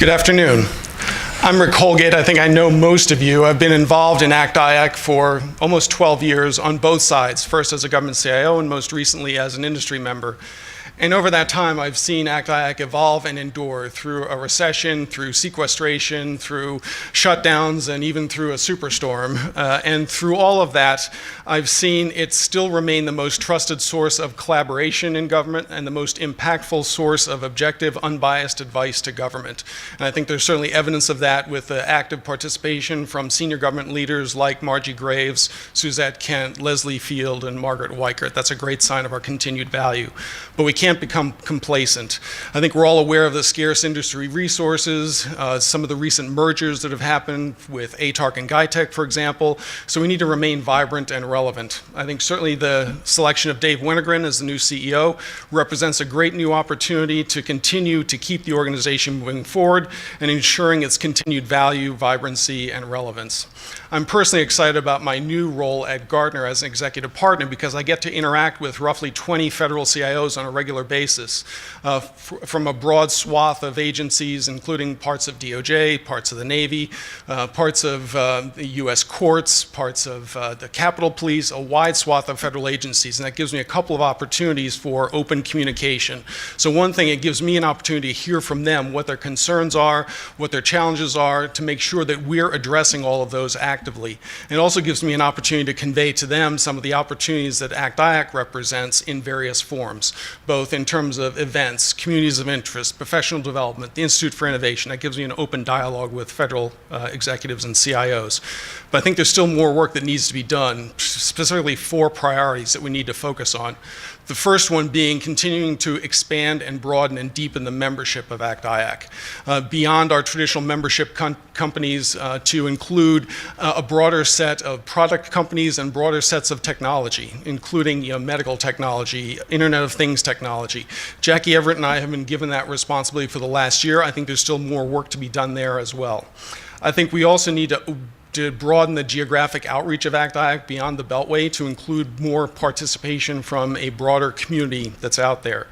Good afternoon. I'm Rick Holgate. I think I know most of you. I've been involved in ACT-IAC for almost 12 years on both sides, first as a government CIO and most recently as an industry member. And over that time, I've seen ACT-IAC evolve and endure through a recession, through sequestration, through shutdowns, and even through a superstorm. And through all of that, I've seen it still remain the most trusted source of collaboration in government and the most impactful source of objective, unbiased advice to government. And I think there's certainly evidence of that with the active participation from senior government leaders like Margie Graves, Suzette Kent, Leslie Field, and Margaret Weichert. That's a great sign of our continued value. But we can't become complacent. I think we're all aware of the scarce industry resources, some of the recent mergers that have happened with ATARC and GuyTech, for example, so we need to remain vibrant and relevant. I think certainly the selection of Dave Wintergren as the new CEO represents a great new opportunity to continue to keep the organization moving forward and ensuring its continued value, vibrancy, and relevance. I'm personally excited about my new role at Gartner as an executive partner because I get to interact with roughly 20 federal CIOs on a regular basis from a broad swath of agencies, including parts of DOJ, parts of the Navy, parts of the US courts, parts of the Capitol Police, a wide swath of federal agencies, and that gives me a couple of opportunities for open communication. So one thing, it gives me an opportunity to hear from them what their concerns are, what their challenges are, to make sure that we're addressing all of those actively. And it also gives me an opportunity to convey to them some of the opportunities that ACT-IAC represents in various forms, both in terms of events, communities of interest, professional development, the Institute for Innovation. That gives me an open dialogue with federal executives and CIOs. But I think there's still more work that needs to be done, specifically 4 priorities that we need to focus on. The first one being continuing to expand and broaden and deepen the membership of ACT-IAC beyond our traditional membership companies to include a broader set of product companies and broader sets of technology, including medical technology, Internet of Things technology. Jackie Everett and I have been given that responsibility for the last year. I think there's still more work to be done there as well. I think we also need to broaden the geographic outreach of ACT-IAC beyond the Beltway to include more participation from a broader community that's out there.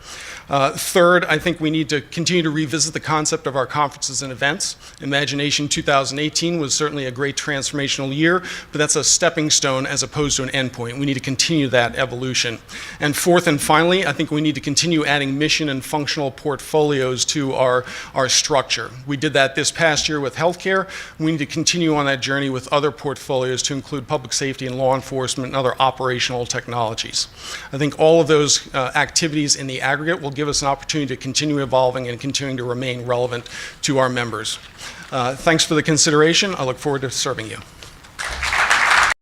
Third, I think we need to continue to revisit the concept of our conferences and events. Imagination 2018 was certainly a great transformational year, but that's a stepping stone as opposed to an endpoint. We need to continue that evolution. And fourth and finally, I think we need to continue adding mission and functional portfolios to our structure. We did that this past year with healthcare. We need to continue on that journey with other portfolios to include public safety and law enforcement and other operational technologies. I think all of those activities in the aggregate will give us an opportunity to continue evolving and continuing to remain relevant to our members. Thanks for the consideration. I look forward to serving you.